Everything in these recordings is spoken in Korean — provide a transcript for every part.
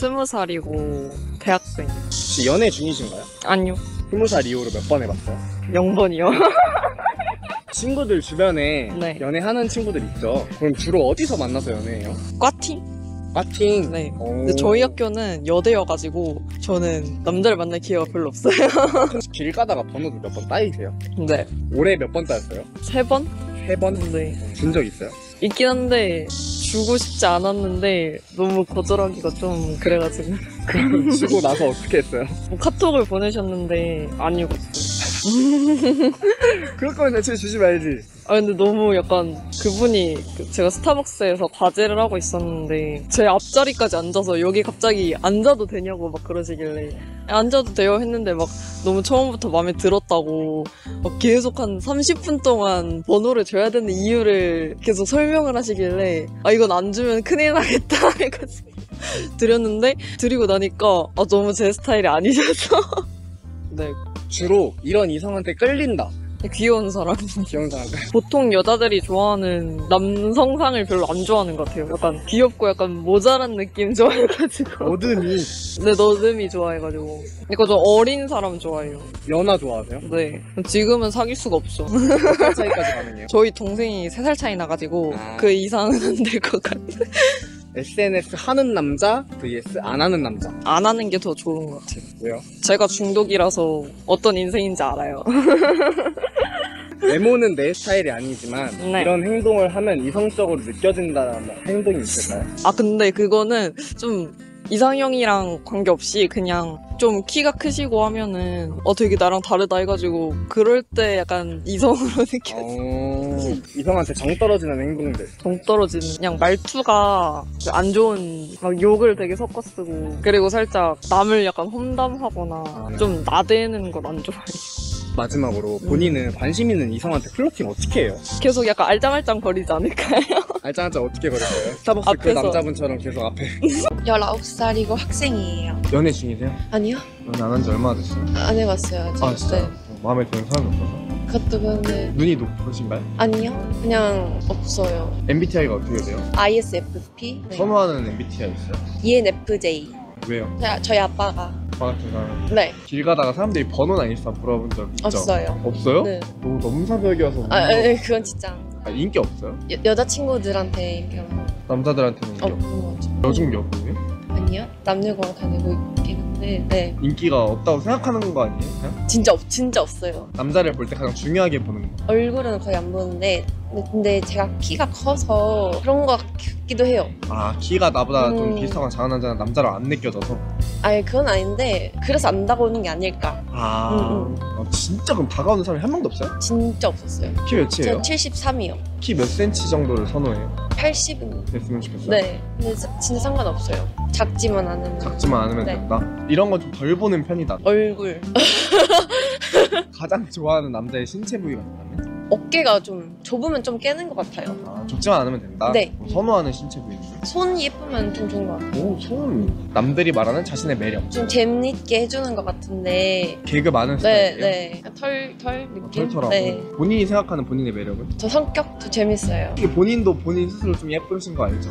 20살이고 대학생. 혹시 연애 중이신가요? 아니요. 20살 이후로 몇 번 해봤어요? 0번이요. 친구들 주변에 네. 연애하는 친구들 있죠? 그럼 주로 어디서 만나서 연애해요? 과팅? 과팅? 네. 오. 근데 저희 학교는 여대여가지고 저는 남자를 만날 기회가 별로 없어요. 길 가다가 번호도 몇 번 따이세요? 네. 올해 몇 번 따였어요? 3번? 3번? 네. 준 적 있어요? 있긴 한데 주고 싶지 않았는데 너무 거절하기가 좀 그래가지고 그럼 주고 나서 어떻게 했어요? 뭐 카톡을 보내셨는데 안 읽었어요. 그럴 거면 애초에 주지 말지. 아 근데 너무 약간 그분이 제가 스타벅스에서 과제를 하고 있었는데 제 앞자리까지 앉아서 여기 갑자기 앉아도 되냐고 막 그러시길래 앉아도 돼요 했는데 막 너무 처음부터 마음에 들었다고 막 계속 한 30분 동안 번호를 줘야 되는 이유를 계속 설명을 하시길래 아 이건 안 주면 큰일 나겠다 해가지고 드렸는데 드리고 나니까 아 너무 제 스타일이 아니셔서 네. 주로 이런 이성한테 끌린다. 귀여운 사람. 귀여운 사람. 보통 여자들이 좋아하는 남성상을 별로 안 좋아하는 것 같아요. 약간 귀엽고 약간 모자란 느낌 좋아해가지고. 어른이 네, 너듬이 좋아해가지고. 그러니까 좀 어린 사람 좋아해요. 연하 좋아하세요? 네. 지금은 사귈 수가 없죠. 몇 살 차이까지 가능해요? 저희 동생이 3살 차이 나가지고 아. 그 이상은 안 될 것 같아요. SNS 하는 남자 vs 안 하는 남자. 안 하는 게 더 좋은 것 같아요. 왜요? 제가 중독이라서 어떤 인생인지 알아요. 외모는 내 스타일이 아니지만 네. 이런 행동을 하면 이성적으로 느껴진다는 행동이 있을까요? 아 근데 그거는 좀 이상형이랑 관계없이 그냥 좀 키가 크시고 하면은 되게 나랑 다르다 해가지고 그럴 때 약간 이성으로 느껴져요. 이성한테 정 떨어지는 행동들. 정 떨어지는 그냥 말투가 안 좋은 막 욕을 되게 섞어 쓰고 그리고 살짝 남을 약간 험담하거나 좀 나대는 걸 안 좋아해요. 마지막으로 본인은 관심 있는 이성한테 플러팅 어떻게 해요? 계속 약간 알짱알짱 거리지 않을까요? 알짱알짱 어떻게 거려요? 스타벅스 그 앞에서. 남자분처럼 계속 앞에 19살이고 학생이에요. 연애 중이세요? 아니요? 연애 안 한 지 얼마나 됐어요? 안 해봤어요. 아직. 아 진짜요? 네. 마음에 드는 사람이 없어서? 그것도 그런데 눈이 높으신가요? 아니요? 그냥 없어요. MBTI가 어떻게 돼요? ISFP? 네. 선호하는 MBTI 있어요? ENFJ. 왜요? 저희 아빠가. 저 같은 사람 네. 길 가다가 사람들이 번호나 인스타 물어본 적 있죠? 없어요. 없어요? 네. 너무 넘사벽이어서 그건 진짜. 인기 없어요? 여자친구들한테 인기가 남자들한테는 인기 없어요? 없는 것 같아요. 여중 여고예요? 아니요? 남녀공학 다니고 있긴 한데, 네. 인기가 없다고 생각하는 거 아니에요? 그냥? 진짜 없어요. 남자를 볼 때 가장 중요하게 보는 거. 얼굴은 거의 안 보는데, 근데 제가 키가 커서 그런 것 같기도 해요. 아 키가 나보다 좀 음. 비슷하거나 작은 남자는 남자로 안 느껴져서. 아니, 그건 아닌데, 그래서 안 다가오는 게 아닐까. 진짜 그럼 다가오는 사람이 한 명도 없어요? 진짜 없었어요. 키 몇이에요? 저 73이요. 키 몇 센치 정도를 선호해요? 80은. 됐으면 좋겠어요. 네. 근데 진짜 상관없어요. 작지만 않으면. 작지만 않으면 네. 된다. 이런 건 좀 덜 보는 편이다. 얼굴. 가장 좋아하는 남자의 신체 부위가 있다면? 어깨가 좀 좁으면 좀 깨는 것 같아요. 좁지만 않으면 된다? 네. 뭐 선호하는 신체 부위는? 손 예쁘면 좀 좋은 것 같아요. 오, 손. 남들이 말하는 자신의 매력. 좀 재밌게 해주는 것 같은데. 개그 많은 네, 스타일이에요? 네. 털 느낌? 털털하고. 네. 본인이 생각하는 본인의 매력은? 저 성격도 재밌어요. 이게 본인도 본인 스스로 좀 예쁘신 거 알죠?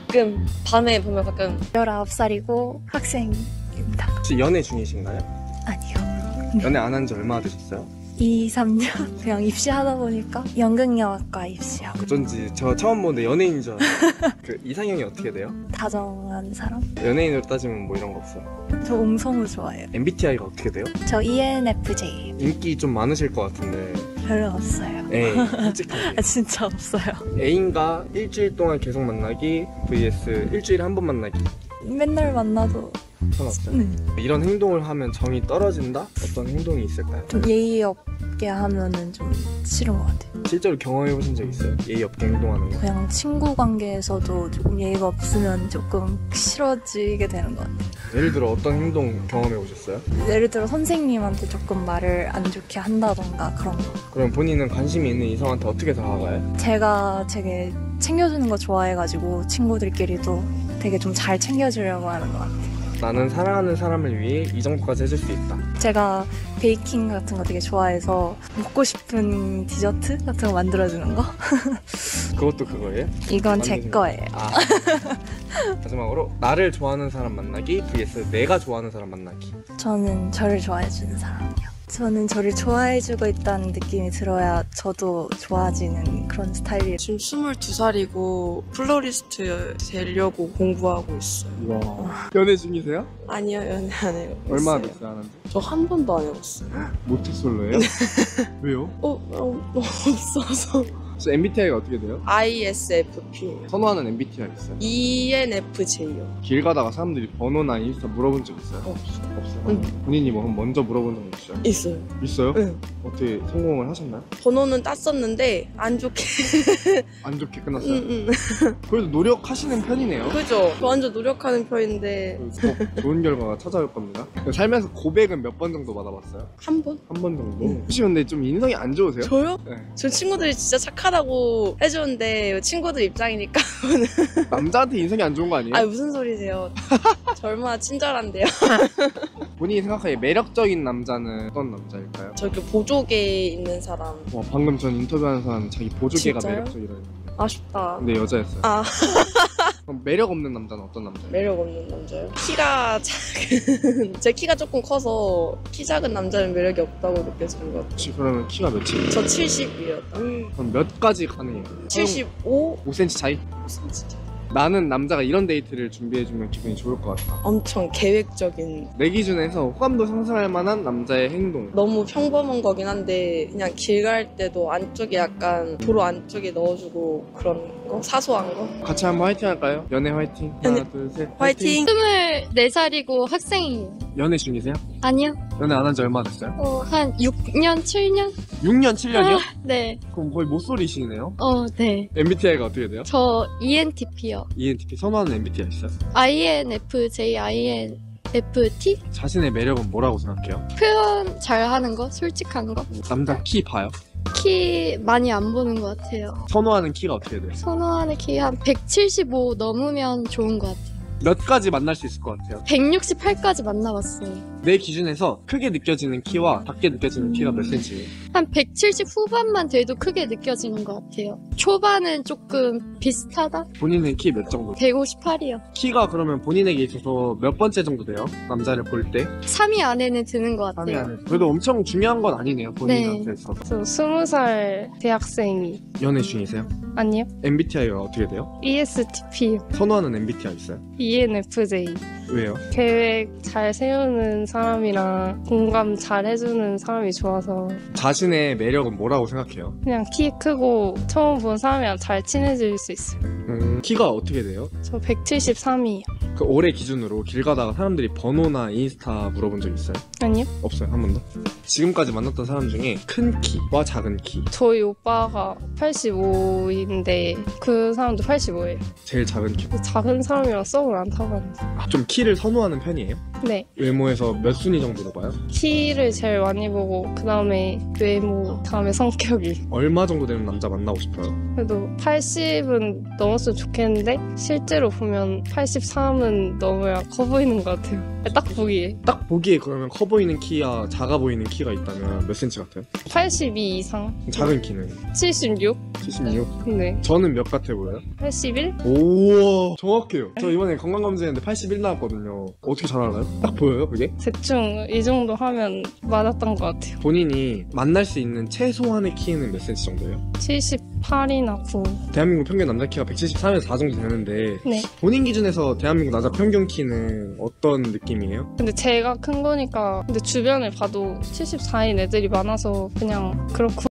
가끔, 밤에 보면 가끔. 19살이고 학생입니다. 혹시 연애 중이신가요? 아니요. 연애 안 한 지 얼마나 되셨어요? 2, 3년 그냥 입시하다 보니까 연극영화과 입시하고 어쩐지 저 처음 보는데 연예인인 줄 알았어요. 그 이상형이 어떻게 돼요? 다정한 사람? 연예인으로 따지면 뭐 이런 거 없어요? 저 옹성우 좋아해요. MBTI가 어떻게 돼요? 저 ENFJ 인기 좀 많으실 것 같은데. 별로 없어요. 에이 솔직하게. 아, 진짜 없어요. 애인과 일주일 동안 계속 만나기 vs 일주일에 한 번 만나기. 맨날 만나도 상관없어요? 네. 이런 행동을 하면 정이 떨어진다? 어떤 행동이 있을까요? 좀 예의 없게 하면은 좀 싫은 것 같아요. 실제로 경험해 보신 적 있어요? 예의 없게 행동하는 거? 그냥 친구 관계에서도 조금 예의가 없으면 조금 싫어지게 되는 것 같아요. 예를 들어 어떤 행동 경험해 보셨어요? 예를 들어 선생님한테 조금 말을 안 좋게 한다던가 그런 거. 그럼 본인은 관심이 있는 이성한테 어떻게 다가가요? 제가 되게 챙겨주는 거 좋아해가지고 친구들끼리도 되게 좀 잘 챙겨주려고 하는 것 같아요. 나는 사랑하는 사람을 위해 이 정도까지 해줄 수 있다. 제가 베이킹 같은 거 되게 좋아해서 먹고 싶은 디저트 같은 거 만들어주는 거? 그것도 그거예요? 이건 제 만드는 거예요. 아 마지막으로 나를 좋아하는 사람 만나기 vs 내가 좋아하는 사람 만나기. 저는 저를 좋아해주는 사람이요. 저는 저를 좋아해주고 있다는 느낌이 들어야 저도 좋아지는 그런 스타일이에요. 지금 22살이고 플로리스트 되려고 공부하고 있어요. 와. 연애 중이세요? 아니요, 연애 안 해요. 얼마나 됐어요, 안 한지? 저 한 번도 안 해봤어요. 모태솔로예요? 왜요? 없어서. 저 MBTI가 어떻게 돼요? ISFP예요. 선호하는 MBTI 있어요? ENFJ요. 길 가다가 사람들이 번호나 인스타 물어본 적 있어요? 없어요? 응. 본인이 뭐 먼저 물어본 적 있어요? 있어요. 있어요? 응. 어떻게 성공을 하셨나요? 번호는 땄었는데 안 좋게. 안 좋게 끝났어요? 응. 그래도 노력하시는 편이네요. 그죠? 저 완전 노력하는 편인데 꼭 좋은 결과가 찾아올 겁니다. 살면서 고백은 몇 번 정도 받아봤어요? 한 번? 한 번 정도? 혹시 근데 좀 인성이 안 좋으세요? 저요? 네. 저 친구들이 진짜 착하다고 해주는데 친구들 입장이니까. 남자한테 인성이 안 좋은 거 아니에요? 아 무슨 소리세요? 저 얼마나 친절한데요. 본인이 생각하기에 매력적인 남자는 어떤 남자일까요? 저기 보조개에 있는 사람. 와, 방금 전 인터뷰하는 사람 자기 보조개가 진짜요? 매력적이라는. 아쉽다. 근데 여자였어요. 아 그럼 매력 없는 남자는 어떤 남자예요? 매력 없는 남자요? 키가 작은 제 키가 조금 커서 키 작은 남자는 매력이 없다고 느껴지는 것 같아요. 혹시 그러면 키가 몇이에요? 저 70이요. 그럼 몇 가지 가능해요? 75? 5cm 차이? 진짜 나는 남자가 이런 데이트를 준비해주면 기분이 좋을 것 같아. 엄청 계획적인. 내 기준에서 호감도 상승할 만한 남자의 행동. 너무 평범한 거긴 한데 그냥 길 갈 때도 안쪽에 약간 도로 안쪽에 넣어주고 그런 거? 사소한 거? 같이 한번 화이팅 할까요? 연애 화이팅. 하나, 둘, 셋. 화이팅! 24살이고 학생이에요. 연애 중이세요? 아니요. 연애 안 한 지 얼마 됐어요? 한 6년, 7년? 6년, 7년이요? 네. 그럼 거의 모쏠이시네요? 네. MBTI가 어떻게 돼요? 저 ENTP요. ENTP 선호하는 MBTI 있어요? INFJ, INFT? 자신의 매력은 뭐라고 생각해요? 표현 잘 하는 거? 솔직한 거? 남자 키 봐요? 키 많이 안 보는 것 같아요. 선호하는 키가 어떻게 돼요? 선호하는 키 한 175 넘으면 좋은 것 같아요. 몇 가지 만날 수 있을 것 같아요? 168까지 만나봤어요. 내 기준에서 크게 느껴지는 키와 작게 느껴지는 키가 몇 cm예요? 한 170 후반만 돼도 크게 느껴지는 것 같아요. 초반은 조금 비슷하다? 본인은 키 몇 정도? 158이요. 키가 그러면 본인에게 있어서 몇 번째 정도 돼요? 남자를 볼 때? 3위 안에는 드는 것 3위 같아요. 안에. 그래도 엄청 중요한 건 아니네요, 본인한테 있어서. 저 20살 대학생이 연애 중이세요? 아니요 MBTI가 어떻게 돼요? ESTP 선호하는 MBTI 있어요? ENFJ 왜요? 계획 잘 세우는 사람이랑 공감 잘 해주는 사람이 좋아서 자신의 매력은 뭐라고 생각해요? 그냥 키 크고 처음 본 사람이랑 잘 친해질 수 있어요. 키가 어떻게 돼요? 저 173이에요. 그 올해 기준으로 길 가다가 사람들이 번호나 인스타 물어본 적 있어요? 아니요? 없어요, 한 번도? 지금까지 만났던 사람 중에 큰 키와 작은 키 저희 오빠가 85인데 그 사람도 85예요. 제일 작은 키. 작은 사람이랑 썸을 안 타봤는데. 좀 키를 선호하는 편이에요? 네. 외모에서 몇 순위 정도로 봐요? 키를 제일 많이 보고 그 다음에 외모, 다음에 성격이. 얼마 정도 되는 남자 만나고 싶어요? 그래도 80은 넘었으면 좋겠는데 실제로 보면 83은 넘어야 커 보이는 것 같아요. 딱 보기에. 딱 보기에 그러면 커 보이는 키와 작아 보이는 키가 있다면 몇 cm 같아요? 82 이상. 작은 키는? 76? 76? 네. 저는 몇 같아 보여요? 81? 오 정확해요. 저 이번에 건강검진했는데 81 나왔거든요. 어떻게 잘 알아요? 딱 보여요 그게? 대충 이 정도 하면 맞았던 것 같아요. 본인이 만날 수 있는 최소한의 키는 몇 cm 정도예요? 78이나 9. 대한민국 평균 남자 키가 173에서 4 정도 되는데 네. 본인 기준에서 대한민국 남자 평균 키는 어떤 느낌이에요? 근데 제가 큰 거니까 근데 주변을 봐도 74인 애들이 많아서 그냥 그렇고